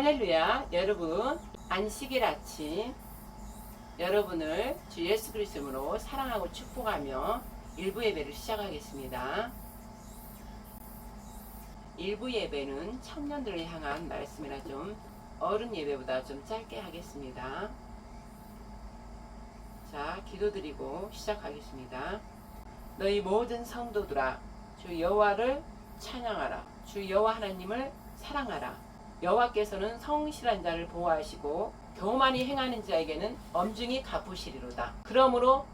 할렐루야. 여러분, 안식일 아침 여러분을 주 예수 그리스도로 사랑하고 축복하며 일부 예배를 시작하겠습니다. 일부 예배는 청년들을 향한 말씀이라 좀 어른 예배보다 좀 짧게 하겠습니다. 자, 기도드리고 시작하겠습니다. 너희 모든 성도들아, 주 여호와를 찬양하라. 주 여호와 하나님을 사랑하라. 여호와께서는 성실한 자를 보호하시고 교만히 행하는 자에게는 엄중히 갚으시리로다. 그러므로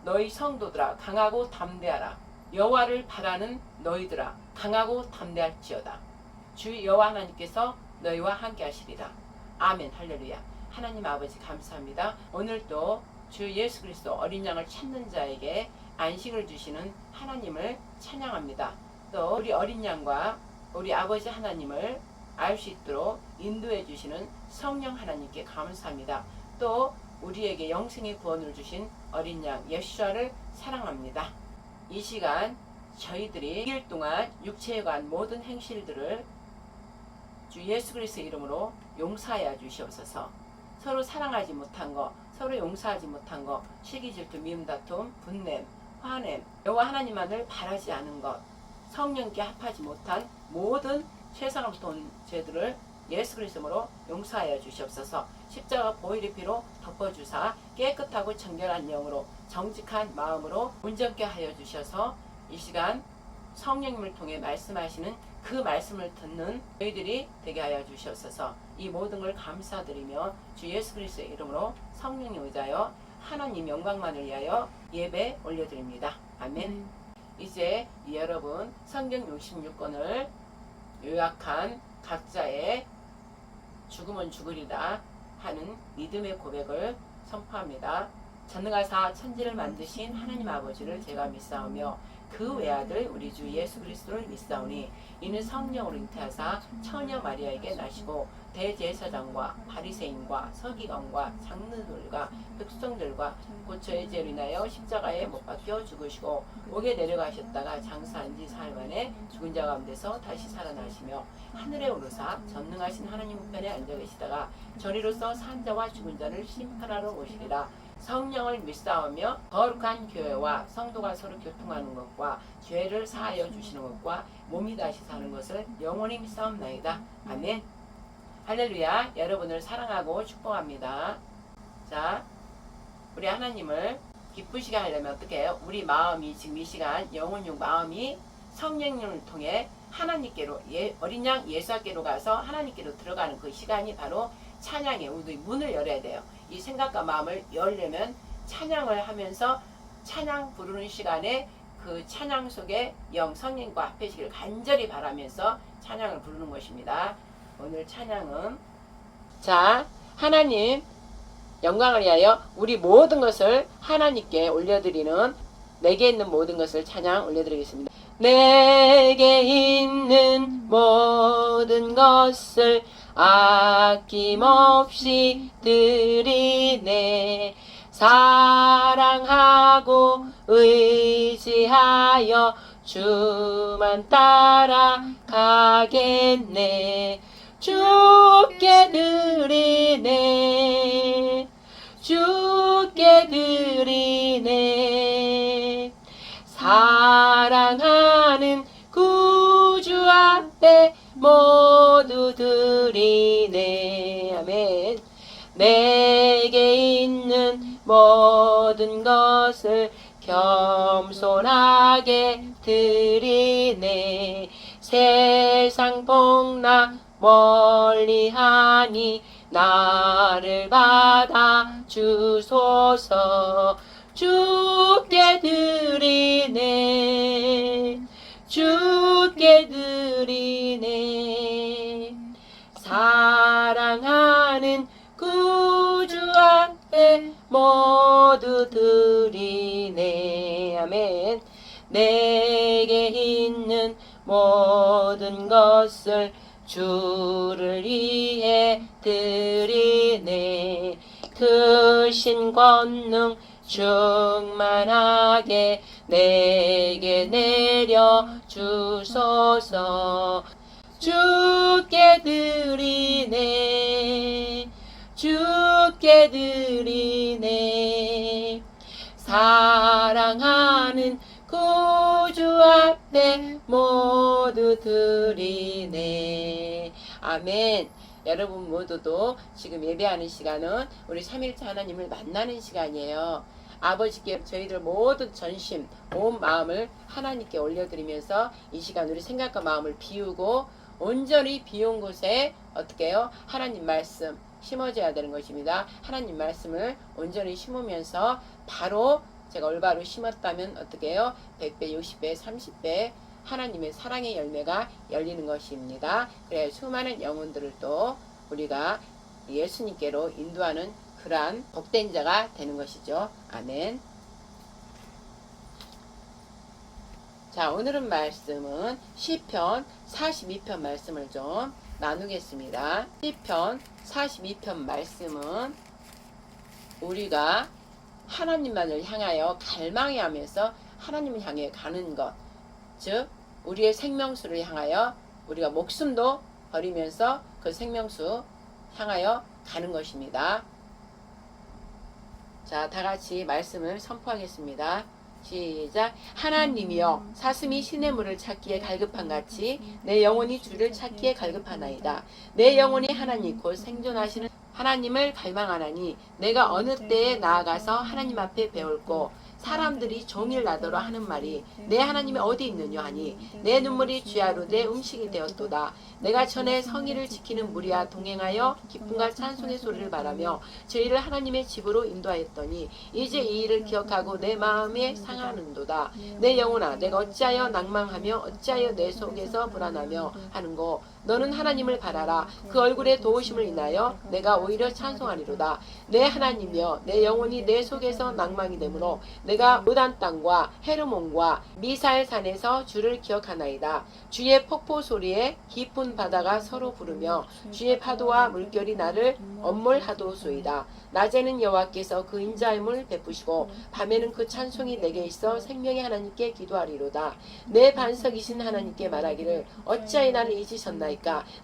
너희 성도들아, 강하고 담대하라. 여호와를 바라는 너희들아, 강하고 담대할지어다. 주 여호와 하나님께서 너희와 함께 하시리라. 아멘. 할렐루야. 하나님 아버지 감사합니다. 오늘도 주 예수 그리스도 어린 양을 찾는 자에게 안식을 주시는 하나님을 찬양합니다. 또 우리 어린 양과 우리 아버지 하나님을 알 수 있도록 인도해 주시는 성령 하나님께 감사합니다. 또 우리에게 영생의 구원을 주신 어린 양 예수아를 사랑합니다. 이 시간 저희들이 2일 동안 육체에 관한 모든 행실들을 주 예수 그리스도의 이름으로 용서하여 주시옵소서. 서로 사랑하지 못한 거, 서로 용서하지 못한 거, 시기 질투 미움 다툼 분냄 화냄, 여호와 하나님만을 바라지 않은 것, 성령께 합하지 못한 모든 세상으로부터 온 죄들을 예수 그리스도로 용서하여 주시옵소서. 십자가 보혈의 피로 덮어주사 깨끗하고 정결한 영으로 정직한 마음으로 온전케 하여 주셔서 이 시간 성령님을 통해 말씀하시는 그 말씀을 듣는 저희들이 되게 하여 주시옵소서. 이 모든 걸 감사드리며 주 예수 그리스도의 이름으로 성령님 의지하여 하나님 영광만을 위하여 예배 올려드립니다. 아멘. 이제 여러분 성경 66권을 요약한 각자의 죽음은 죽으리라 하는 믿음의 고백을 선포합니다. 전능하사 천지를 만드신 하나님 아버지를 제가 믿사오며 그 외아들 우리 주 예수 그리스도를 믿사오니 이는 성령으로 잉태하사 처녀 마리아에게 나시고 대제사장과 바리새인과 서기관과 장로들과 백성들과 고초의 죄로 인하여 십자가에 못 박혀 죽으시고 옥에 내려가셨다가 장사한 지 사흘 만에 죽은 자 가운데서 다시 살아나시며 하늘에 오르사 전능하신 하나님 우편에 앉아 계시다가 저리로서 산 자와 죽은 자를 심판하러 오시리라. 성령을 믿사오며 거룩한 교회와 성도가 서로 교통하는 것과 죄를 사하여 주시는 것과 몸이 다시 사는 것을 영원히 믿사옵나이다. 아멘. 할렐루야. 여러분을 사랑하고 축복합니다. 자, 우리 하나님을 기쁘시게 하려면 어떻게 해요? 우리 마음이 지금 이 시간 영혼육 마음이 성령님을 통해 하나님께로 어린 양 예수께로 가서 하나님께로 들어가는 그 시간이 바로 찬양의 우리 문을 열어야 돼요. 이 생각과 마음을 열려면 찬양을 하면서 찬양 부르는 시간에 그 찬양 속에 영 성령과 합해지기를 간절히 바라면서 찬양을 부르는 것입니다. 오늘 찬양은 자, 하나님 영광을 위하여 우리 모든 것을 하나님께 올려드리는 내게 있는 모든 것을 찬양 올려드리겠습니다. 내게 있는 모든 것을 아낌없이 드리네. 사랑하고 의지하여 주만 따라가겠네. 주께 드리네. 주께 드리네. 사랑하는 구주 앞에 모두 드리네. 아멘. 내게 있는 모든 것을 겸손하게 드리네. 세상 복락 멀리하니 나를 받아 주소서. 주께 드리네. 주께 드리네. 사랑하는 구주 앞에 모두 드리네. 아멘. 내게 있는 모든 것을 주를 위해 드리네. 크신 권능 충만하게 내게 내려 주소서. 주께 드리네. 예배드리네. 사랑하는 구주 앞에 모두 드리네. 아멘. 여러분 모두도 지금 예배하는 시간은 우리 삼일째 하나님을 만나는 시간이에요. 아버지께 저희들 모든 전심, 온 마음을 하나님께 올려드리면서 이 시간 우리 생각과 마음을 비우고 온전히 비운 곳에 어떻게 해요? 하나님 말씀 심어줘야 되는 것입니다. 하나님 말씀을 온전히 심으면서 바로 제가 올바로 심었다면 어떻게 해요? 100배, 60배, 30배 하나님의 사랑의 열매가 열리는 것입니다. 그래야 수많은 영혼들을 또 우리가 예수님께로 인도하는 그러한 복된 자가 되는 것이죠. 아멘. 자, 오늘은 말씀은 시편 42편 말씀을 좀 나누겠습니다. 시편 42편 말씀은 우리가 하나님만을 향하여 갈망하면서 하나님을 향해 가는 것, 즉 우리의 생명수를 향하여 우리가 목숨도 버리면서 그 생명수 향하여 가는 것입니다. 자, 다같이 말씀을 선포하겠습니다. 시작. 하나님이여 사슴이 시냇물을 찾기에 갈급한같이 내 영혼이 주를 찾기에 갈급하나이다. 내 영혼이 하나님 곧 생존하시는 하나님을 갈망하나니 내가 어느 때에 나아가서 하나님 앞에 배울고 사람들이 종일 나더러 하는 말이 내 하나님이 어디 있느냐 하니 내 눈물이 주야로 내 음식이 되었도다. 내가 전에 성의를 지키는 무리와 동행하여 기쁨과 찬송의 소리를 바라며 저희를 하나님의 집으로 인도하였더니 이제 이 일을 기억하고 내 마음에 상하는도다. 내 영혼아 내가 어찌하여 낭망하며 어찌하여 내 속에서 불안하며 하는고 너는 하나님을 바라라. 그 얼굴의 도우심을 인하여 내가 오히려 찬송하리로다. 내 하나님이여 내 영혼이 내 속에서 낭망이 되므로 내가 요단 땅과 헤르몬과 미살산에서 주를 기억하나이다. 주의 폭포 소리에 깊은 바다가 서로 부르며 주의 파도와 물결이 나를 엄몰하도소이다. 낮에는 여호와께서 그 인자함을 베푸시고 밤에는 그 찬송이 내게 있어 생명의 하나님께 기도하리로다. 내 반석이신 하나님께 말하기를 어찌하여 나를 잊으셨나이까.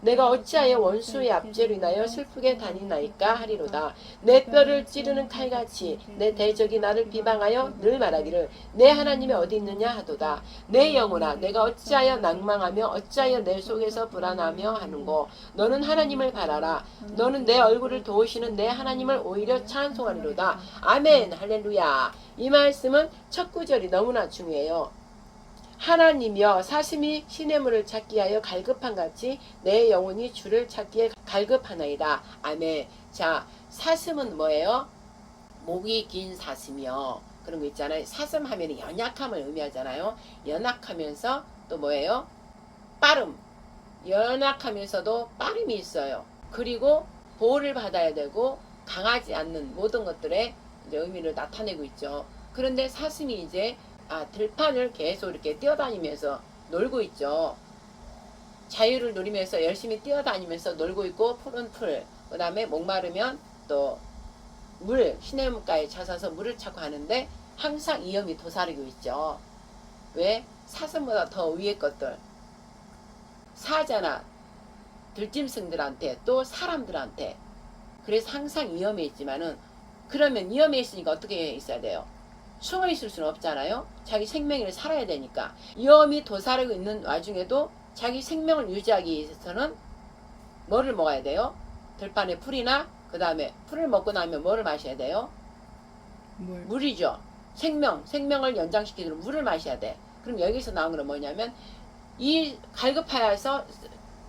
내가 어찌하여 원수의 압제로 인하여 슬프게 다니나이까 하리로다. 내 뼈를 찌르는 칼같이 내 대적이 나를 비방하여 늘 말하기를 내 하나님이 어디 있느냐 하도다. 내 영혼아 내가 어찌하여 낭망하며 어찌하여 내 속에서 불안하며 하는고 너는 하나님을 바라라. 너는 내 얼굴을 도우시는 내 하나님을 오히려 찬송하리로다. 아멘. 할렐루야. 이 말씀은 첫 구절이 너무나 중요해요. 하나님이여 사슴이 시냇물을 찾기 하여 갈급한같이 내 영혼이 주를 찾기에 갈급하나이다. 아멘. 자, 사슴은 뭐예요? 목이 긴 사슴이요. 그런 거 있잖아요. 사슴 하면 연약함을 의미하잖아요. 연약하면서 또 뭐예요? 빠름. 연약하면서도 빠름이 있어요. 그리고 보호를 받아야 되고 강하지 않는 모든 것들의 이제 의미를 나타내고 있죠. 그런데 사슴이 이제 들판을 계속 이렇게 뛰어다니면서 놀고 있죠. 자유를 누리면서 열심히 뛰어다니면서 놀고 있고 푸른 풀, 그 다음에 목마르면 또 물, 시냇물가에 찾아서 물을 찾고 하는데 항상 위험이 도사리고 있죠. 왜? 사슴보다 더 위의 것들, 사자나 들짐승들한테 또 사람들한테. 그래서 항상 위험해 있지만은 그러면 위험해 있으니까 어떻게 있어야 돼요? 숨어 있을 수는 없잖아요. 자기 생명을 살아야 되니까. 위험이 도사리고 있는 와중에도 자기 생명을 유지하기 위해서는 뭐를 먹어야 돼요? 들판에 풀이나 그 다음에 풀을 먹고 나면 뭐를 마셔야 돼요? 물이죠. 생명을 연장시키도록 물을 마셔야 돼. 그럼 여기서 나온 건 뭐냐면 이 갈급하여서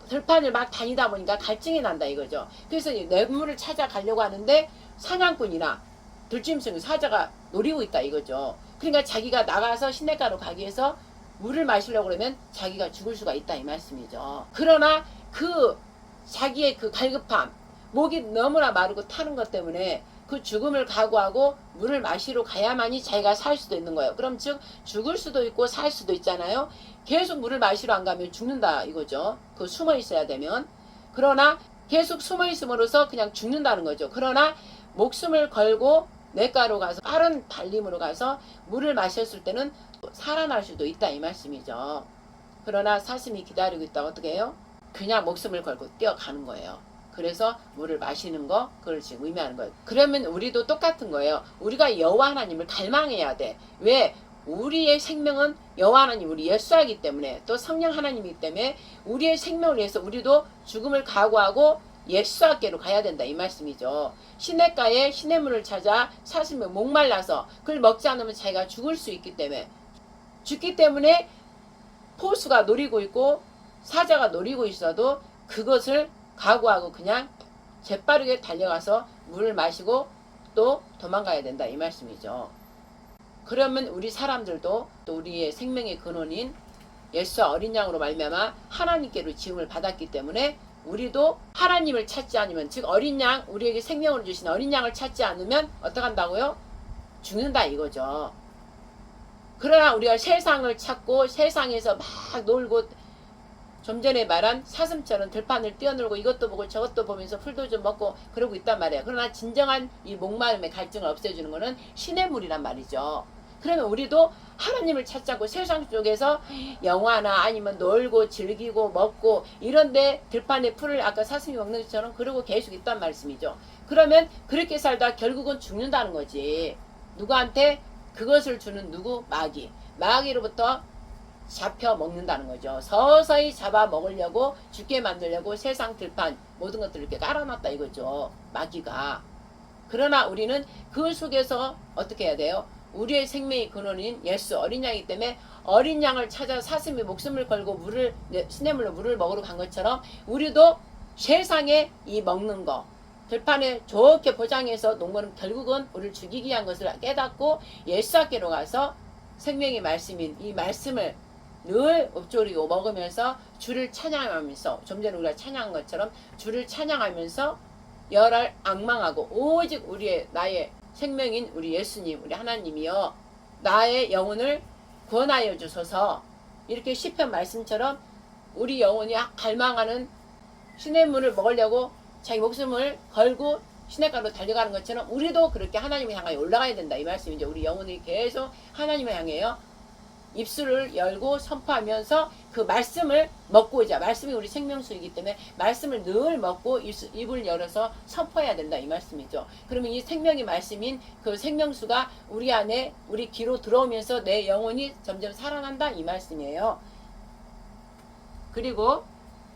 들판을 막 다니다 보니까 갈증이 난다 이거죠. 그래서 뇌물을 찾아가려고 하는데 사냥꾼이나 들짐승 사자가 노리고 있다 이거죠. 그러니까 자기가 나가서 시냇가로 가기 위해서 물을 마시려고 그러면 자기가 죽을 수가 있다 이 말씀이죠. 그러나 그 자기의 그 갈급함, 목이 너무나 마르고 타는 것 때문에 그 죽음을 각오하고 물을 마시러 가야만이 자기가 살 수도 있는 거예요. 그럼 즉 죽을 수도 있고 살 수도 있잖아요. 계속 물을 마시러 안 가면 죽는다 이거죠. 그 숨어 있어야 되면. 그러나 계속 숨어 있음으로써 그냥 죽는다는 거죠. 그러나 목숨을 걸고 냇가로 가서 빠른 달림으로 가서 물을 마셨을 때는 살아날 수도 있다 이 말씀이죠. 그러나 사슴이 기다리고 있다가 어떻게 해요? 그냥 목숨을 걸고 뛰어가는 거예요. 그래서 물을 마시는 거, 그걸 지금 의미하는 거예요. 그러면 우리도 똑같은 거예요. 우리가 여호와 하나님을 갈망해야 돼. 왜? 우리의 생명은 여호와 하나님, 우리 예수이기 때문에, 또 성령 하나님이기 때문에 우리의 생명을 위해서 우리도 죽음을 각오하고 예수께로 가야 된다, 이 말씀이죠. 시냇가에 시냇물을 찾아 사슴이 목말라서 그걸 먹지 않으면 자기가 죽을 수 있기 때문에 포수가 노리고 있고 사자가 노리고 있어도 그것을 각오하고 그냥 재빠르게 달려가서 물을 마시고 또 도망가야 된다, 이 말씀이죠. 그러면 우리 사람들도 또 우리의 생명의 근원인 예수와 어린 양으로 말미암아 하나님께로 지음을 받았기 때문에 우리도 하나님을 찾지 않으면, 즉 어린 양, 우리에게 생명을 주신 어린 양을 찾지 않으면 어떻게 한다고요? 죽는다, 이거죠. 그러나 우리가 세상을 찾고 세상에서 막 놀고, 좀 전에 말한 사슴처럼 들판을 뛰어놀고 이것도 보고 저것도 보면서 풀도 좀 먹고 그러고 있단 말이에요. 그러나 진정한 이 목마름의 갈증을 없애주는 것은 신의 물이란 말이죠. 그러면 우리도 하나님을 찾자고 세상 쪽에서 영화나 아니면 놀고 즐기고 먹고 이런데 들판에 풀을 아까 사슴이 먹는 것처럼 그러고 계속 있단 말씀이죠. 그러면 그렇게 살다 결국은 죽는다는 거지. 누구한테? 그것을 주는 누구? 마귀. 마귀로부터 잡혀 먹는다는 거죠. 서서히 잡아 먹으려고, 죽게 만들려고 세상 들판 모든 것들을 이렇게 깔아놨다, 이거죠. 마귀가. 그러나 우리는 그 속에서 어떻게 해야 돼요? 우리의 생명의 근원인 예수 어린 양이기 때문에 어린 양을 찾아 사슴이 목숨을 걸고 물을, 시냇물로 물을 먹으러 간 것처럼 우리도 세상에 이 먹는 거, 들판에 좋게 포장해서 놓은 거는 결국은 우리를 죽이기 위한 것을 깨닫고 예수께로 가서 생명의 말씀인 이 말씀을 늘 읊조리고 먹으면서 주를 찬양하면서, 좀 전에 우리가 찬양한 것처럼 주를 찬양하면서 열을 앙망하고, 오직 나의 생명인 우리 예수님, 우리 하나님이여 나의 영혼을 구원하여 주소서. 이렇게 시편 말씀처럼 우리 영혼이 갈망하는 시냇물을 먹으려고 자기 목숨을 걸고 시냇가로 달려가는 것처럼 우리도 그렇게 하나님을 향하여 올라가야 된다, 이 말씀이죠. 우리 영혼이 계속 하나님을 향해요 입술을 열고 선포하면서 그 말씀을 먹고 오자. 말씀이 우리 생명수이기 때문에 말씀을 늘 먹고 입을 열어서 선포해야 된다, 이 말씀이죠. 그러면 이 생명의 말씀인 그 생명수가 우리 안에, 우리 귀로 들어오면서 내 영혼이 점점 살아난다, 이 말씀이에요. 그리고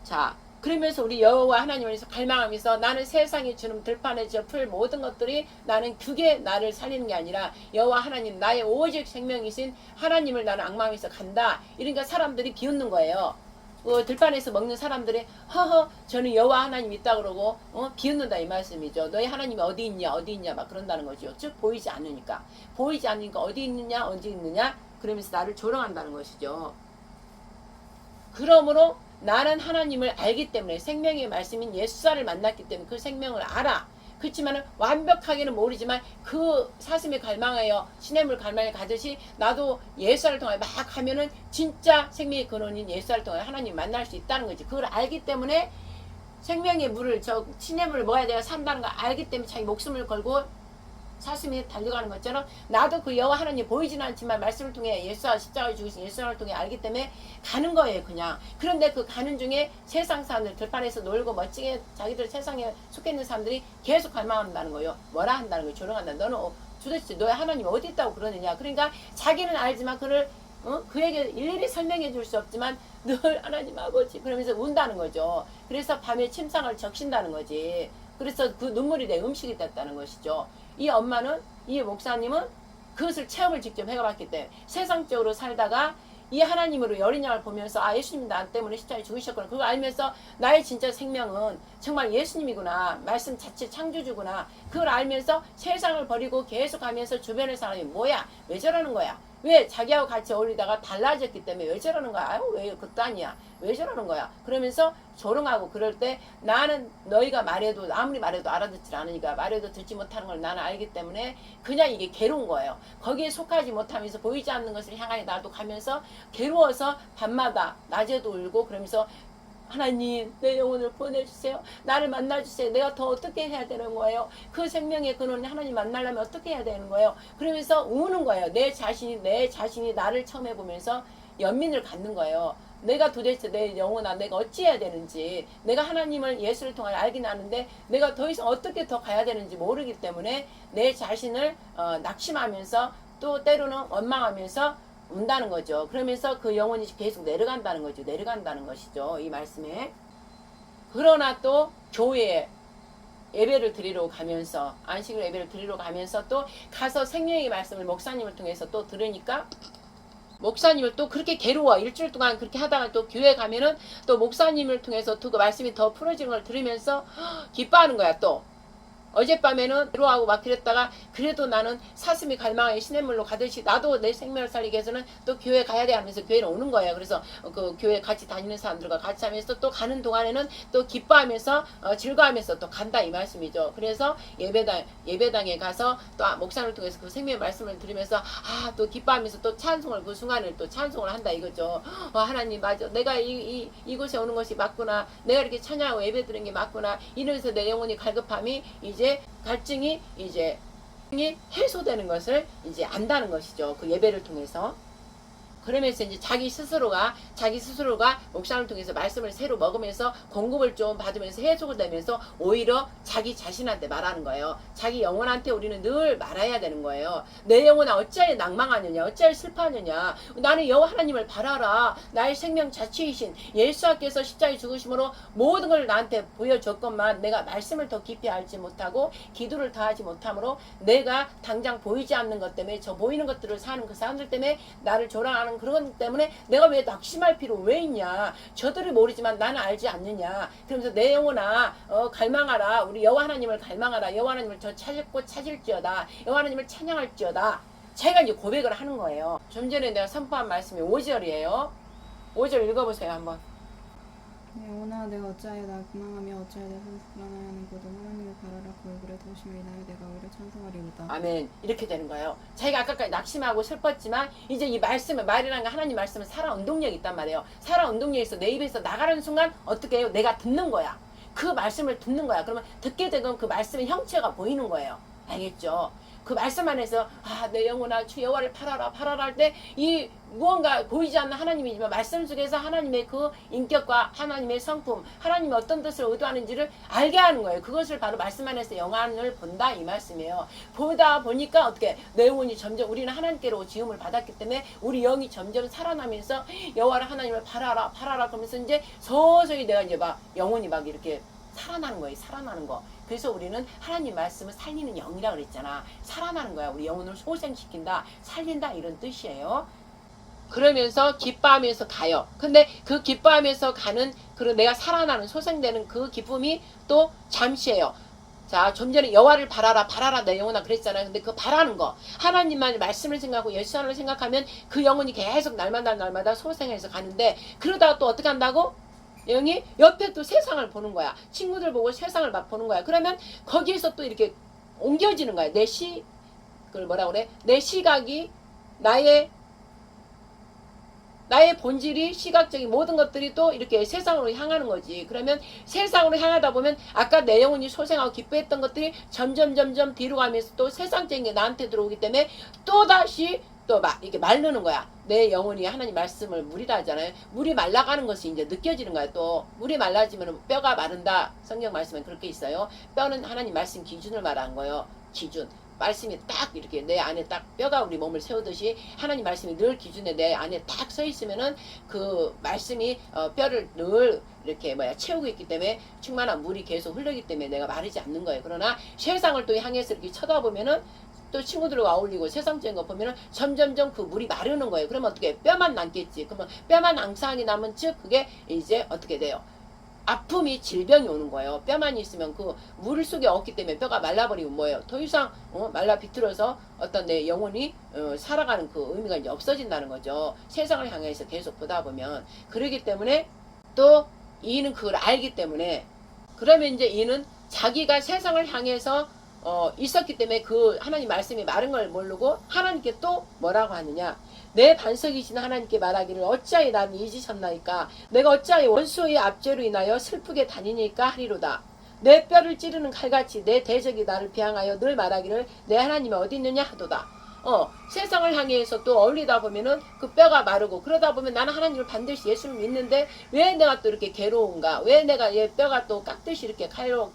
자, 그러면서 우리 여호와 하나님을 위해서 갈망하면서 나는 세상에 주는 들판에 저 풀 모든 것들이 나는 그게 나를 살리는 게 아니라 여호와 하나님, 나의 오직 생명이신 하나님을 나는 앙망해서 간다. 이러니까 사람들이 비웃는 거예요. 들판에서 먹는 사람들이 허허 저는 여호와 하나님 있다 그러고 비웃는다, 이 말씀이죠. 너희 하나님이 어디 있냐 막 그런다는 거죠. 즉 보이지 않으니까 어디 있느냐 어디 있느냐 그러면서 나를 조롱한다는 것이죠. 그러므로 나는 하나님을 알기 때문에, 생명의 말씀인 예수를 만났기 때문에 그 생명을 알아. 그렇지만 완벽하게는 모르지만 그 사슴에 갈망하여 시냇물 갈망에 가듯이 나도 예수를 통해 막 하면은 진짜 생명의 근원인 예수를 통해 하나님 만날 수 있다는 거지. 그걸 알기 때문에 생명의 물을, 저 시냇물을 먹어야 내가 산다는 걸 알기 때문에 자기 목숨을 걸고 사슴이 달려가는 것처럼 나도 그 여호와 하나님 보이지는 않지만 말씀을 통해 예수와 십자가를 죽으신 예수를 통해 알기 때문에 가는 거예요, 그냥. 그런데 그 가는 중에 세상 사람들 들판에서 놀고 멋지게 자기들 세상에 속해 있는 사람들이 계속 갈망한다는 거예요. 뭐라 한다는 거예요? 조롱한다. 너는 도대체 너의 하나님 어디 있다고 그러느냐. 그러니까 자기는 알지만 그를 그에게 일일이 설명해 줄 수 없지만 늘 하나님 아버지 그러면서 운다는 거죠. 그래서 밤에 침상을 적신다는 거지. 그래서 그 눈물이 내 음식이 됐다는 것이죠. 이 엄마는, 이 목사님은 그것을 체험을 직접 해봤기 때문에 세상적으로 살다가 이 하나님으로 어린 양을 보면서 아 예수님 나 때문에 십자가에 죽으셨구나, 그걸 알면서 나의 진짜 생명은 정말 예수님이구나, 말씀 자체 창조주구나, 그걸 알면서 세상을 버리고 계속 가면서 주변의 사람이 뭐야 왜 저러는 거야, 왜 자기하고 같이 어울리다가 달라졌기 때문에 왜 저러는 거야, 아유 왜 그딴이야, 왜 저러는 거야, 그러면서 조롱하고 그럴 때 나는 너희가 말해도 아무리 말해도 알아듣지 않으니까 말해도 듣지 못하는 걸 나는 알기 때문에 그냥 이게 괴로운 거예요. 거기에 속하지 못하면서 보이지 않는 것을 향하여 나도 가면서 괴로워서 밤마다 낮에도 울고 그러면서 하나님 내 영혼을 보내주세요. 나를 만나주세요. 내가 더 어떻게 해야 되는 거예요? 그 생명의 근원 하나님 만나려면 어떻게 해야 되는 거예요? 그러면서 우는 거예요. 내 자신이 나를 처음 해보면서 연민을 갖는 거예요. 내가 도대체 내 영혼아 내가 어찌해야 되는지, 내가 하나님을 예수를 통해 알긴 아는데 내가 더 이상 어떻게 더 가야 되는지 모르기 때문에 내 자신을 낙심하면서 또 때로는 원망하면서 운다는 거죠. 그러면서 그 영혼이 계속 내려간다는 거죠. 내려간다는 것이죠. 이 말씀에. 그러나 또 교회에 예배를 드리러 가면서, 안식일 예배를 드리러 가면서 또 가서 생명의 말씀을 목사님을 통해서 또 들으니까 목사님을 또 그렇게 괴로워. 일주일 동안 그렇게 하다가 또 교회 가면은 또 목사님을 통해서 또 그 말씀이 더 풀어지는 걸 들으면서 기뻐하는 거야. 또 어젯밤에는 괴로워하고 막 그랬다가 그래도 나는 사슴이 갈망하여 시냇물로 가듯이 나도 내 생명을 살리기 위해서는 또 교회 가야 돼 하면서 교회를 오는 거예요. 그래서 그 교회 같이 다니는 사람들과 같이 하면서 또 가는 동안에는 또 기뻐하면서 즐거워하면서 또 간다 이 말씀이죠. 그래서 예배당에 가서 또 목사님을 통해서 그 생명의 말씀을 들으면서 또 기뻐하면서 또 찬송을 그 순간을 또 찬송을 한다 이거죠. 하나님 맞아. 내가 이곳에 오는 것이 맞구나. 내가 이렇게 찬양하고 예배 드리는 게 맞구나. 이러면서 내 영혼이 갈급함이 이제 갈증이 이제 해소되는 것을 이제 안다는 것이죠. 그 예배를 통해서. 그러면서 이제 자기 스스로가 목사를 통해서 말씀을 새로 먹으면서 공급을 좀 받으면서 해소가 되면서 오히려 자기 자신한테 말하는 거예요. 자기 영혼한테 우리는 늘 말해야 되는 거예요. 내 영혼아 어찌하여 낭망하느냐, 어찌하여 슬퍼하느냐. 나는 여호와 하나님을 바라라. 나의 생명 자체이신 예수께서 십자가에 죽으심으로 모든 걸 나한테 보여줬건만 내가 말씀을 더 깊이 알지 못하고 기도를 다하지 못함으로 내가 당장 보이지 않는 것 때문에 저 보이는 것들을 사는 그 사람들 때문에 나를 조랑하는 그런 때문에 내가 왜 낙심할 필요 왜 있냐. 저들이 모르지만 나는 알지 않느냐. 그러면서 내 영혼아 갈망하라. 우리 여호와 하나님을 갈망하라. 여호와 하나님을 저 찾고 찾을지어다. 여호와 하나님을 찬양할지어다. 자기가 이제 고백을 하는 거예요. 좀 전에 내가 선포한 말씀이 5절이에요. 5절 읽어보세요 한번. 영혼아 내가 어찌하여 낙망하며 어찌하여 내가 불안하여 하는고도 하나님을 바라라. 그 얼굴에 도우심을 인하여 내가 오히려 찬송하리로다. 아멘. 이렇게 되는 거예요. 자기가 아까까지 낙심하고 슬펐지만 이제 이 말씀을 말이라는 거 하나님 말씀은 살아 운동력이 있단 말이에요. 살아 운동력이 있어. 내 입에서 나가는 순간 어떻게 해요? 내가 듣는 거야. 그 말씀을 듣는 거야. 그러면 듣게 되면 그 말씀의 형체가 보이는 거예요. 알겠죠? 그 말씀 안에서 내 영혼아 주 여호와를 팔아라 할 때 이 무언가 보이지 않는 하나님이지만 말씀 속에서 하나님의 그 인격과 하나님의 성품, 하나님이 어떤 뜻을 의도하는지를 알게 하는 거예요. 그것을 바로 말씀 안에서 영안을 본다 이 말씀이에요. 보다 보니까 어떻게 내 영혼이 점점 우리는 하나님께로 지음을 받았기 때문에 우리 영이 점점 살아나면서 여호와를 하나님을 팔아라 그러면서 이제 서서히 내가 이제 막 영혼이 막 이렇게 살아나는 거예요. 살아나는 거. 그래서 우리는 하나님 말씀을 살리는 영이라고 그랬잖아. 살아나는 거야. 우리 영혼을 소생시킨다, 살린다 이런 뜻이에요. 그러면서 기뻐하면서 가요. 근데 그 기뻐하면서 가는 그런 내가 살아나는 소생되는 그 기쁨이 또 잠시예요. 자, 좀 전에 여호와를 바라라 내 영혼아 그랬잖아요. 근데 그 바라는 거 하나님만 말씀을 생각하고 예수 하나님을 생각하면 그 영혼이 계속 날마다 소생해서 가는데 그러다가 또 어떻게 한다고? 영이 옆에 또 세상을 보는 거야. 친구들 보고 세상을 막 보는 거야. 그러면 거기에서 또 이렇게 옮겨지는 거야. 그걸 뭐라 그래? 내 시각이 나의 본질이 시각적인 모든 것들이 또 이렇게 세상으로 향하는 거지. 그러면 세상으로 향하다 보면 아까 내 영혼이 소생하고 기뻐했던 것들이 점점 뒤로 가면서 또 세상적인 게 나한테 들어오기 때문에 또다시 또 이렇게 마르는 거야. 내 영혼이 하나님 말씀을 물이라 하잖아요. 물이 말라가는 것이 이제 느껴지는 거야. 또 물이 말라지면 뼈가 마른다. 성경 말씀에 그렇게 있어요. 뼈는 하나님 말씀 기준을 말하는 거예요. 기준. 말씀이 딱 이렇게 내 안에 딱 뼈가 우리 몸을 세우듯이 하나님 말씀이 늘 기준에 내 안에 딱 서 있으면은 그 말씀이 뼈를 늘 이렇게 채우고 있기 때문에 충만한 물이 계속 흐르기 때문에 내가 마르지 않는 거예요. 그러나 세상을 또 향해서 이렇게 쳐다보면은 또 친구들과 어울리고 세상적인 거 보면은 점점점 그 물이 마르는 거예요. 그러면 어떻게 뼈만 남겠지. 그러면 뼈만 앙상하게 남은 즉 그게 이제 어떻게 돼요? 아픔이 질병이 오는 거예요. 뼈만 있으면 그 물 속에 없기 때문에 뼈가 말라버리면 뭐예요? 더 이상 말라 비틀어서 어떤 내 영혼이 살아가는 그 의미가 이제 없어진다는 거죠. 세상을 향해서 계속 보다 보면. 그러기 때문에 또 이는 그걸 알기 때문에 그러면 이제 이는 자기가 세상을 향해서 있었기 때문에 그 하나님 말씀이 마른 걸 모르고 하나님께 또 뭐라고 하느냐. 내 반석이신 하나님께 말하기를 어찌하여 나를 잊으셨나이까. 내가 어찌하여 원수의 압제로 인하여 슬프게 다니니까 하리로다. 내 뼈를 찌르는 칼같이 내 대적이 나를 비항하여 늘 말하기를 내 하나님이 어디 있느냐 하도다. 세상을 향해서 또 어울리다 보면은 그 뼈가 마르고 그러다 보면 나는 하나님을 반드시 예수를 믿는데 왜 내가 또 이렇게 괴로운가? 왜 내가 얘 뼈가 또 깎듯이 이렇게 칼로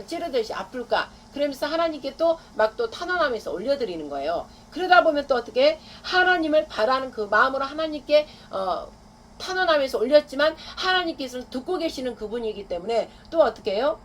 찌르듯이 아플까? 그러면서 하나님께 또 막 또 탄원하면서 올려드리는 거예요. 그러다 보면 또 어떻게 하나님을 바라는 그 마음으로 하나님께 탄원하면서 올렸지만 하나님께서는 듣고 계시는 그분이기 때문에 또 어떻게 해요?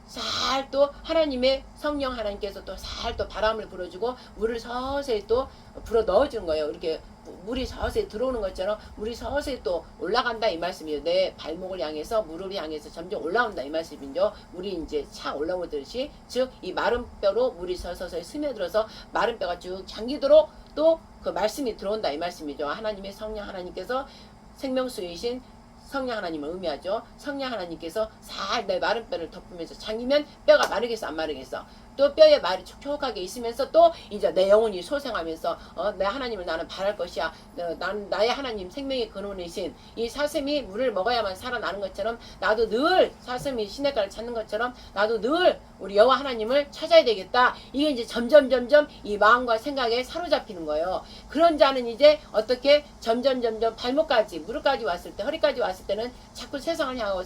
살 또 하나님의 성령 하나님께서 또 살 또 바람을 불어주고 물을 서서히 또 불어 넣어주는 거예요. 이렇게 물이 서서히 들어오는 것처럼 물이 서서히 또 올라간다 이 말씀이에요. 내 발목을 향해서 물을 향해서 점점 올라온다 이 말씀이죠. 물이 이제 차 올라오듯이 즉 이 마른 뼈로 물이 서서히 스며들어서 마른 뼈가 쭉 잠기도록 또 그 말씀이 들어온다 이 말씀이죠. 하나님의 성령 하나님께서 생명수이신 성령 하나님을 의미하죠. 성령 하나님께서 살 내 마른 뼈를 덮으면서 잠기면 뼈가 마르겠어 안 마르겠어. 또 뼈에 말이 촉촉하게 있으면서 또 이제 내 영혼이 소생하면서 내 하나님을 나는 바랄 것이야. 나는 나의 하나님 생명의 근원이신 이 사슴이 물을 먹어야만 살아나는 것처럼 나도 늘 사슴이 시냇가를 찾는 것처럼 나도 늘 우리 여호와 하나님을 찾아야 되겠다. 이게 이제 점점 이 마음과 생각에 사로잡히는 거예요. 그런 자는 이제 어떻게 점점 발목까지 무릎까지 왔을 때 허리까지 왔을 때는 자꾸 세상을 향하고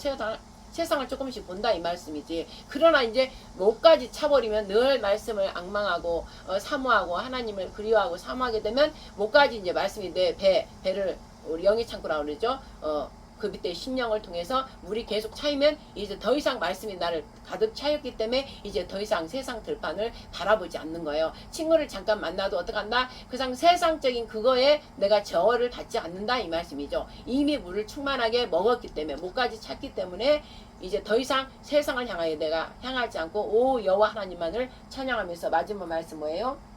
세상을 조금씩 본다 이 말씀이지. 그러나 이제 목까지 차버리면 늘 말씀을 앙망하고 사모하고 하나님을 그리워하고 사모하게 되면 목까지 이제 말씀이 내 배를 우리 영의 창고라고 그러죠. 그 밑에 심령을 통해서 물이 계속 차이면 이제 더 이상 말씀이 나를 가득 차였기 때문에 이제 더 이상 세상 들판을 바라보지 않는 거예요. 친구를 잠깐 만나도 어떡한다? 그상 세상적인 그거에 내가 저어를 받지 않는다 이 말씀이죠. 이미 물을 충만하게 먹었기 때문에 목까지 찼기 때문에 이제 더 이상 세상을 향하여 내가 향하지 않고 오 여호와 하나님만을 찬양하면서 마지막 말씀 뭐예요?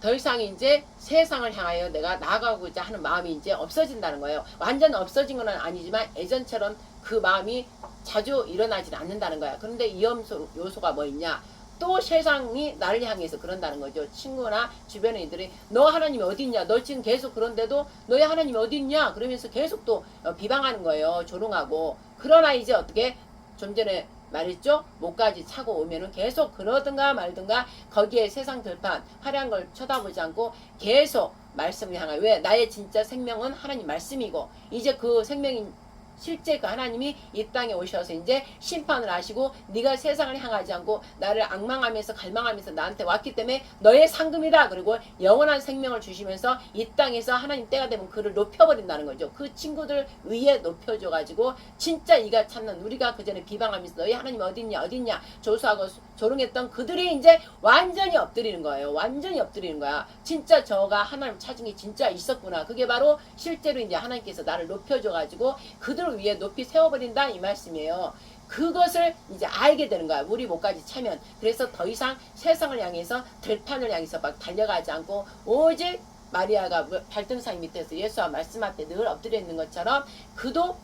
더 이상 이제 세상을 향하여 내가 나아가고자 하는 마음이 이제 없어진다는 거예요. 완전 없어진 건 아니지만 예전처럼 그 마음이 자주 일어나지 않는다는 거야. 그런데 위험 요소가 뭐 있냐? 또 세상이 나를 향해서 그런다는 거죠. 친구나 주변의 이들이 너 하나님이 어디 있냐? 너 지금 계속 그런데도 너의 하나님이 어디 있냐? 그러면서 계속 또 비방하는 거예요. 조롱하고. 그러나 이제 어떻게 좀 전에 말했죠? 목까지 차고 오면은 계속 그러든가 말든가 거기에 세상 들판 화려한 걸 쳐다보지 않고 계속 말씀을 향하여 왜? 나의 진짜 생명은 하나님 말씀이고 이제 그 생명인 실제 그 하나님이 이 땅에 오셔서 이제 심판을 하시고 네가 세상을 향하지 않고 나를 앙망하면서 갈망하면서 나한테 왔기 때문에 너의 상급이다. 그리고 영원한 생명을 주시면서 이 땅에서 하나님 때가 되면 그를 높여버린다는 거죠. 그 친구들 위에 높여줘가지고 진짜 이가 찾는 우리가 그 전에 비방하면서 너희 하나님 어딨냐 조수하고 조롱했던 그들이 이제 완전히 엎드리는 거예요. 완전히 엎드리는 거야. 진짜 저가 하나님 찾은 게 진짜 있었구나. 그게 바로 실제로 이제 하나님께서 나를 높여줘가지고 그들 위에 높이 세워버린다 이 말씀이에요. 그것을 이제 알게 되는 거야. 우리 목까지 차면. 그래서 더 이상 세상을 향해서 들판을 향해서 막 달려가지 않고 오직 마리아가 발등상 밑에서 예수와 말씀 앞에 늘 엎드려 있는 것처럼 그도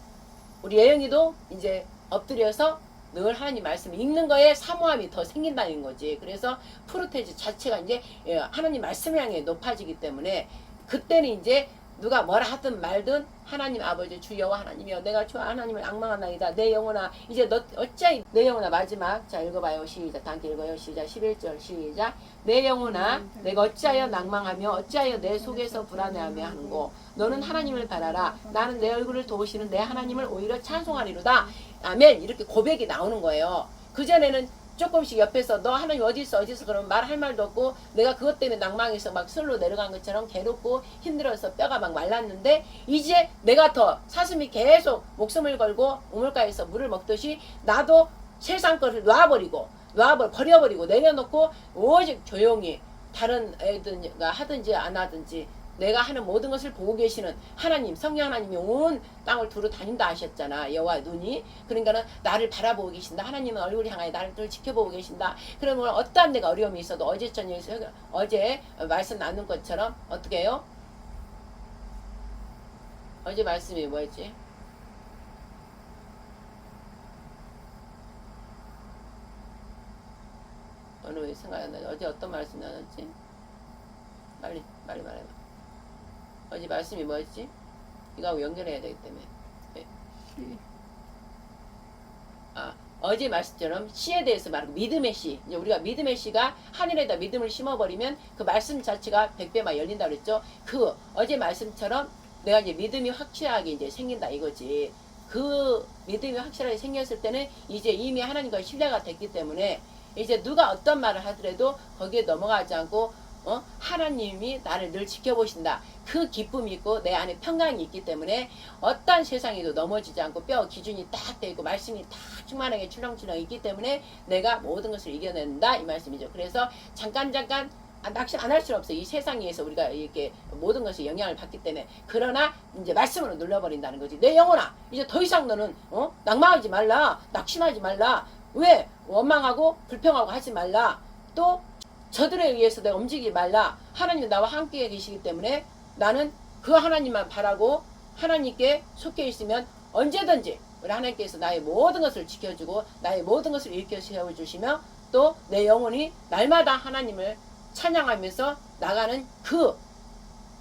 우리 예영이도 이제 엎드려서 늘 하나님 말씀 읽는 거에 사모함이 더 생긴다는 거지. 그래서 프로테즈 자체가 이제 하나님 말씀을 향해 높아지기 때문에 그때는 이제 누가 뭐라 하든 말든 하나님 아버지 주 여호와 하나님이여 내가 주 하나님을 앙망하나이다. 내 영혼아 이제 너 어찌하여 내 영혼아 마지막 자 읽어봐요. 시작. 다 함께 읽어요. 시작. 11절 시작. 내 영혼아 내가 어찌하여 낭망하며 어찌하여 내 속에서 불안해하며 하는고 너는 하나님을 바라라. 나는 내 얼굴을 도우시는 내 하나님을 오히려 찬송하리로다. 아멘. 이렇게 고백이 나오는 거예요. 그전에는 조금씩 옆에서 너 하나님 어디 있어 그러면 말할 말도 없고 내가 그것 때문에 낭망해서 막 슬로 내려간 것처럼 괴롭고 힘들어서 뼈가 막 말랐는데 이제 내가 더 사슴이 계속 목숨을 걸고 우물가에서 물을 먹듯이 나도 세상 것을 버려버리고 내려놓고 오직 조용히 다른 애들가 하든지 안 하든지 내가 하는 모든 것을 보고 계시는 하나님, 성령 하나님이 온 땅을 두루 다닌다 하셨잖아. 여호와 눈이. 그러니까는 나를 바라보고 계신다. 하나님은 얼굴을 향하여 나를 늘 지켜보고 계신다. 그러면 어떠한 내가 어려움이 있어도 어제 말씀 나눈 것처럼 어떻게 해요? 어제 말씀이 뭐였지? 어느 왜 생각이 안 나지? 어제 어떤 말씀 나눴지? 빨리 말해봐. 어제 말씀이 뭐였지? 이거하고 연결해야 되기 때문에. 네. 어제 말씀처럼 씨에 대해서 말하고 믿음의 씨. 이제 우리가 믿음의 씨가 하늘에다 믿음을 심어버리면 그 말씀 자체가 100배만 열린다 그랬죠. 그 어제 말씀처럼 내가 이제 믿음이 확실하게 이제 생긴다 이거지. 그 믿음이 확실하게 생겼을 때는 이제 이미 하나님과 신뢰가 됐기 때문에 이제 누가 어떤 말을 하더라도 거기에 넘어가지 않고 하나님이 나를 늘 지켜보신다. 그 기쁨이 있고 내 안에 평강이 있기 때문에 어떤 세상에도 넘어지지 않고 뼈 기준이 딱 되고 말씀이 다 충만하게 출렁출렁 있기 때문에 내가 모든 것을 이겨낸다 이 말씀이죠. 그래서 잠깐 낚시 안 할 수 없어요. 이 세상에서 우리가 이렇게 모든 것에 영향을 받기 때문에. 그러나 이제 말씀으로 눌러버린다는 거지. 내 영혼아 이제 더 이상 너는 낭망하지 말라. 낙심하지 말라. 왜 원망하고 불평하고 하지 말라. 또 저들에 의해서 내가 움직이지 말라. 하나님이 나와 함께 계시기 때문에 나는 그 하나님만 바라고 하나님께 속해 있으면 언제든지 우리 하나님께서 나의 모든 것을 지켜주고 나의 모든 것을 일으켜 세워주시며 또 내 영혼이 날마다 하나님을 찬양하면서 나가는 그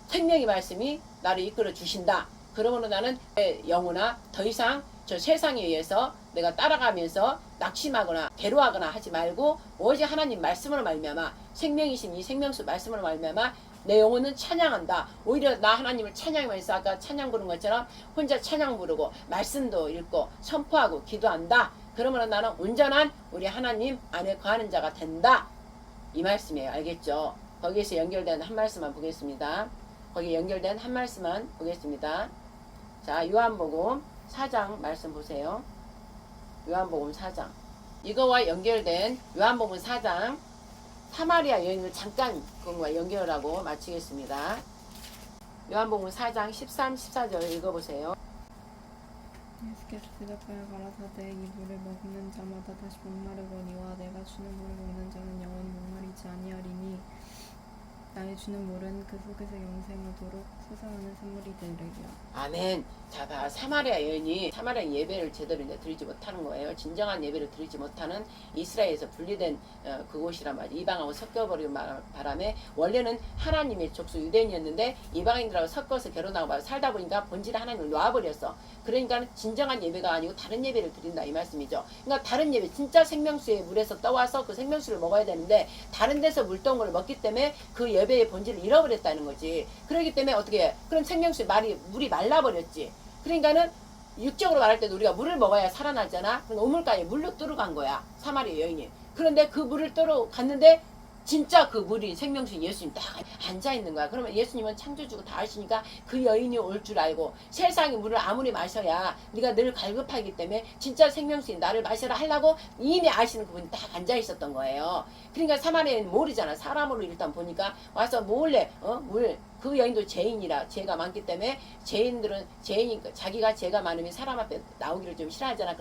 생명의 말씀이 나를 이끌어 주신다. 그러므로 나는 내 영혼아 더 이상 저 세상에 의해서 내가 따라가면서 낙심하거나 괴로워하거나 하지 말고 오직 하나님 말씀으로 말미암아 생명이신 이 생명수 말씀으로 말미암아 내 영혼은 찬양한다. 오히려 나 하나님을 찬양하면서 아까 찬양 부른 것처럼 혼자 찬양 부르고 말씀도 읽고 선포하고 기도한다. 그러므로 나는 온전한 우리 하나님 안에 거하는 자가 된다. 이 말씀이에요. 알겠죠? 거기에서 연결된 한 말씀만 보겠습니다. 거기에 연결된 한 말씀만 보겠습니다. 자, 요한복음 4장 말씀 보세요. 요한복음 4장. 이거와 연결된 요한복음 4장 사마리아 여인을 잠깐 그것과 연결하고 마치겠습니다. 요한복음 4장 13, 14절 읽어보세요. 예수께서 대답하여 가라사대 이 물을 먹는 자마다 다시 목마르거니와 내가 주는 물을 먹는 자는 영원히 목마르지 아니하리니 나의 주는 물은 그 속에서 영생하도록 솟아나는 샘물이 되리라. 아멘. 자, 봐. 사마리아 여인이 사마리아 예배를 제대로 이제 드리지 못하는 거예요. 진정한 예배를 드리지 못하는 이스라엘에서 분리된 그곳이란 말이에요. 이방하고 섞여버리는 바람에 원래는 하나님의 족속 유대인이었는데 이방인들하고 섞어서 결혼하고 살다 보니까 본질의 하나님을 놔버렸어. 그러니까 진정한 예배가 아니고 다른 예배를 드린다 이 말씀이죠. 그러니까 다른 예배 진짜 생명수의 물에서 떠와서 그 생명수를 먹어야 되는데 다른 데서 물던 걸 먹기 때문에 그 예배의 본질을 잃어버렸다는 거지. 그렇기 때문에 어떻게 해? 그럼 생명수의 물이 말라버렸지. 그러니까는 육적으로 말할 때도 우리가 물을 먹어야 살아나잖아. 그러니까 우물가에 물로 뜨러 간 거야 사마리아 여인이. 그런데 그 물을 뜨러 갔는데 진짜 그 물이 생명수인 예수님 딱 앉아있는 거야. 그러면 예수님은 창조주고 다 아시니까 그 여인이 올 줄 알고 세상의 물을 아무리 마셔야 네가 늘 갈급하기 때문에 진짜 생명수인 나를 마셔라 하려고 이미 아시는 그분이 딱 앉아있었던 거예요. 그러니까 사마리아는 모르잖아. 사람으로 일단 보니까 와서 몰래 그 여인도 죄인이라 죄가 많기 때문에 죄인들은 죄인이니까 자기가 죄가 많으면 사람 앞에 나오기를 좀 싫어하잖아.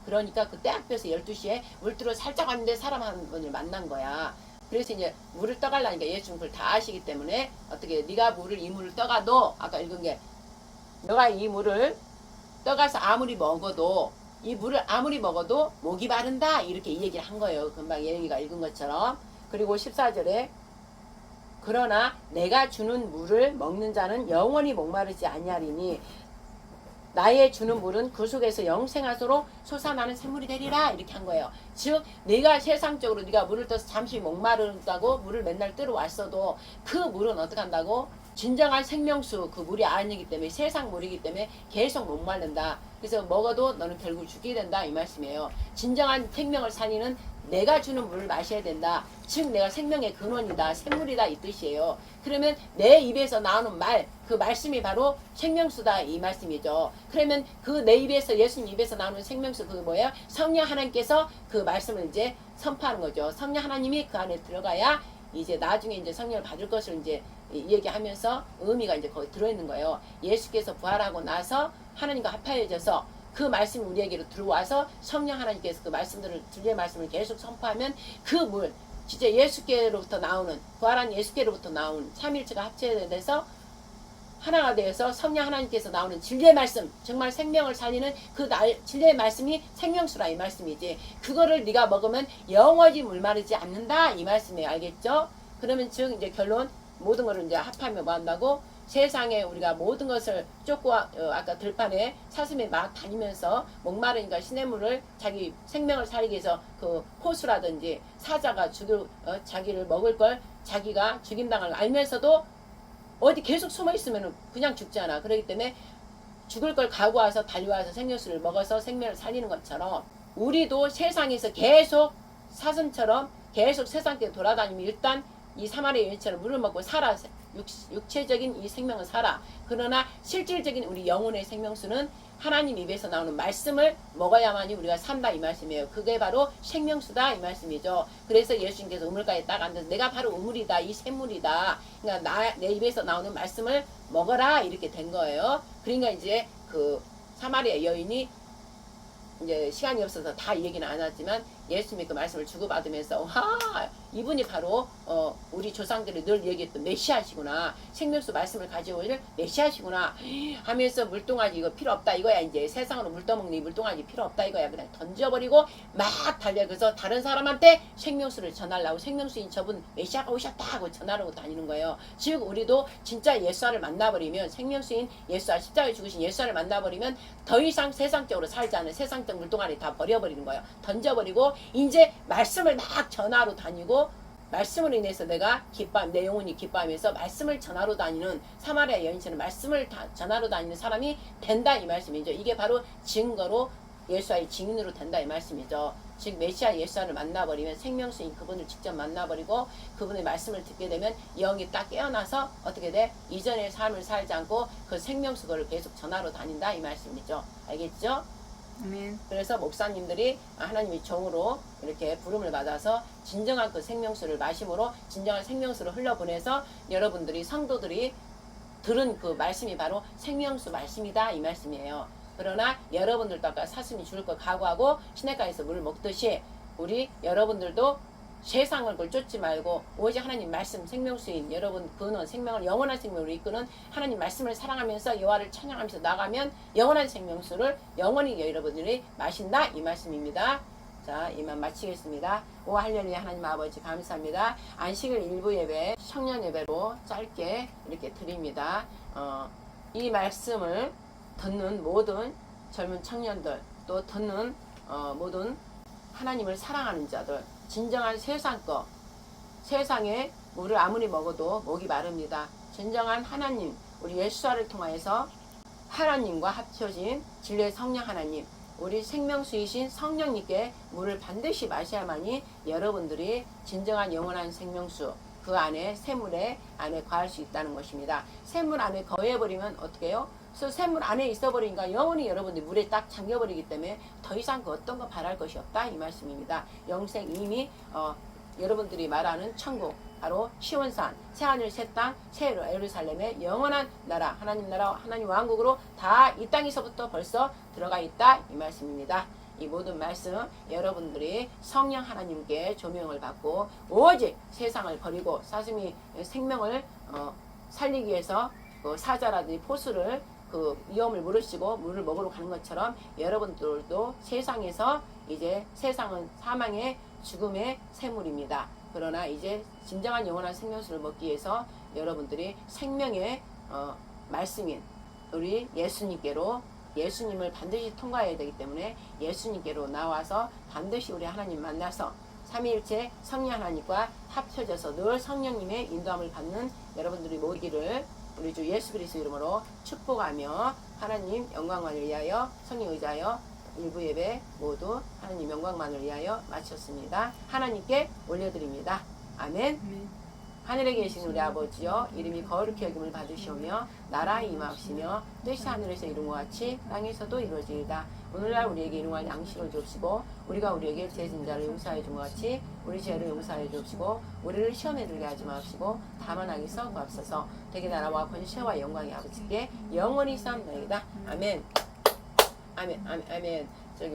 그러니까 그 때 앞에서 12시에 물 뜨러 살짝 왔는데 사람 한 분을 만난 거야. 그래서 이제 물을 떠가려니까 예수님 그걸 다 아시기 때문에 어떻게 네가 이 물을 떠가도 아까 읽은 게 너가 이 물을 떠가서 아무리 먹어도 이 물을 아무리 먹어도 목이 마른다 이렇게 이 얘기를 한 거예요. 금방 예영이가 읽은 것처럼. 그리고 14절에 그러나 내가 주는 물을 먹는 자는 영원히 목마르지 아니하리니 나의 주는 물은 그 속에서 영생하도록 솟아나는 샘물이 되리라 이렇게 한 거예요. 즉 네가 세상적으로 네가 물을 떠서 잠시 목마르다고 물을 맨날 뜨러 왔어도 그 물은 어떻게 한다고? 진정한 생명수 그 물이 아니기 때문에 세상 물이기 때문에 계속 목마른다. 그래서 먹어도 너는 결국 죽게 된다 이 말씀이에요. 진정한 생명을 살리는 내가 주는 물을 마셔야 된다. 즉 내가 생명의 근원이다. 샘물이다 이 뜻이에요. 그러면 내 입에서 나오는 그 말씀이 바로 생명수다 이 말씀이죠. 그러면 그 내 입에서 예수님 입에서 나오는 생명수 그게 뭐예요? 성령 하나님께서 그 말씀을 이제 선포하는 거죠. 성령 하나님이 그 안에 들어가야 이제 나중에 이제 성령을 받을 것을 이제 얘기하면서 의미가 이제 거기 들어있는 거예요. 예수께서 부활하고 나서 하나님과 합하여져서 그 말씀이 우리에게로 들어와서 성령 하나님께서 그 말씀들을 주의 말씀을 계속 선포하면 그 물 진짜 예수께로부터 나오는 부활한 예수께로부터 나온 삼일체가 합체돼서 하나가 되어서 성령 하나님께서 나오는 진리의 말씀 정말 생명을 살리는 그 진리의 말씀이 생명수라 이 말씀이지. 그거를 네가 먹으면 영원히 물마르지 않는다 이 말씀이에요. 알겠죠? 그러면 즉 이제 결론 모든 거를 이제 합하면 뭐 한다고? 세상에 우리가 모든 것을 쫓고 아까 들판에 사슴이 막 다니면서 목마르니까 시냇물을 자기 생명을 살리기 위해서 그 호수라든지 사자가 자기를 먹을 걸 자기가 죽임당할 알면서도 어디 계속 숨어 있으면 그냥 죽잖아. 그렇기 때문에 죽을 걸 각오해서 달려와서 생명수를 먹어서 생명을 살리는 것처럼 우리도 세상에서 계속 사슴처럼 계속 세상에 돌아다니면 일단 이 사마리아 여인처럼 물을 먹고 살아. 육체적인 이 생명은 살아. 그러나 실질적인 우리 영혼의 생명수는 하나님 입에서 나오는 말씀을 먹어야만이 우리가 산다 이 말씀이에요. 그게 바로 생명수다 이 말씀이죠. 그래서 예수님께서 우물가에 딱 앉아서 내가 바로 우물이다, 이 샘물이다. 그러니까 내 입에서 나오는 말씀을 먹어라 이렇게 된 거예요. 그러니까 이제 그 사마리아 여인이 이제 시간이 없어서 다 얘기는 안 하지만 예수님이 그 말씀을 주고받으면서 이분이 바로 우리 조상들이 늘 얘기했던 메시아시구나, 생명수 말씀을 가져올 메시아시구나 하면서 물동아지 이거 필요 없다 이거야. 이제 세상으로 물 떠먹는 이 물동아지 필요 없다 이거야. 그냥 던져버리고 막 달려. 그래서 다른 사람한테 생명수를 전하려고 생명수인 저분 메시아가 오셨다 하고 전하려고 다니는 거예요. 즉 우리도 진짜 예수를 만나버리면, 생명수인 예수와 십자가에 죽으신 예수를 만나버리면 더 이상 세상적으로 살지 않은 세상적 물동아리 다 버려버리는 거예요. 던져버리고 이제 말씀을 막 전하러 다니고, 말씀으로 인해서 내가 내 영혼이 기뻐하면서 말씀을 전하러 다니는 사마리아 여인처럼 말씀을 전하러 다니는 사람이 된다 이 말씀이죠. 이게 바로 증거로 예수와의 증인으로 된다 이 말씀이죠. 즉 메시아 예수를 만나버리면 생명수인 그분을 직접 만나버리고 그분의 말씀을 듣게 되면 영이 딱 깨어나서 어떻게 돼? 이전의 삶을 살지 않고 그 생명수를 계속 전하러 다닌다 이 말씀이죠. 알겠죠? 아멘. 그래서 목사님들이 하나님의 종으로 이렇게 부름을 받아서 진정한 그 생명수를 마심으로 진정한 생명수를 흘려보내서 여러분들이 성도들이 들은 그 말씀이 바로 생명수 말씀이다 이 말씀이에요. 그러나 여러분들도 아까 사슴이 죽을 걸 각오하고 시냇가에서 물을 먹듯이 우리 여러분들도 세상을 걸 쫓지 말고 오직 하나님 말씀 생명수인 여러분 근원 생명을 영원한 생명으로 이끄는 하나님 말씀을 사랑하면서 여호와를 찬양하면서 나가면 영원한 생명수를 영원히 여러분들이 마신다 이 말씀입니다. 자, 이만 마치겠습니다. 오 할렐루야. 하나님 아버지 감사합니다. 안식일 일부 예배 청년 예배로 짧게 이렇게 드립니다. 이 말씀을 듣는 모든 젊은 청년들, 또 듣는 모든 하나님을 사랑하는 자들, 진정한 세상에 물을 아무리 먹어도 목이 마릅니다. 진정한 하나님, 우리 예수와를 통하여서 하나님과 합쳐진 진리의 성령 하나님, 우리 생명수이신 성령님께 물을 반드시 마셔야만이 여러분들이 진정한 영원한 생명수, 그 안에 샘물에 안에 거할 수 있다는 것입니다. 샘물 안에 거해버리면 어떻게 해요? 그래서 샘물 안에 있어버리니까 영원히 여러분들이 물에 딱 잠겨버리기 때문에 더 이상 그 어떤 거 바랄 것이 없다 이 말씀입니다. 영생 이미 여러분들이 말하는 천국, 바로 시온산, 새하늘 새땅 새 예루살렘의 영원한 나라, 하나님 나라, 하나님 왕국으로 다 이 땅에서부터 벌써 들어가 있다 이 말씀입니다. 이 모든 말씀 여러분들이 성령 하나님께 조명을 받고 오직 세상을 버리고 사슴이 생명을 살리기 위해서 그 사자라든지 포수를 그 위험을 물으시고 물을 먹으러 가는 것처럼 여러분들도 세상에서 이제 세상은 사망의 죽음의 샘물입니다. 그러나 이제 진정한 영원한 생명수를 먹기 위해서 여러분들이 생명의 말씀인 우리 예수님께로, 예수님을 반드시 통과해야 되기 때문에 예수님께로 나와서 반드시 우리 하나님 만나서 삼위일체 성령 하나님과 합쳐져서 늘 성령님의 인도함을 받는 여러분들이 모이기를 우리 주 예수 그리스도 이름으로 축복하며 하나님 영광만을 위하여 성령 의지하여 일부 예배 모두 하나님 영광만을 위하여 마쳤습니다. 하나님께 올려드립니다. 아멘. 아멘. 하늘에 계신 우리 아버지여, 이름이 거룩히 여김을 받으시오며 나라에 임하옵시며 뜻이 하늘에서 이룬 것 같이 땅에서도 이루어지이다. 오늘날 우리에게 일용할 양식을 주옵시고 우리가 우리에게 죄 진 자를 용서하여 준 것 같이 우리 죄를 용서하여 주옵시고 우리를 시험에 들게 하지 마옵시고 다만 악에서 구하옵소서. 대개 나라와 권세와 영광이 아버지께 영원히 쌓옵나이다. 아멘. 아멘. 아멘. 아멘.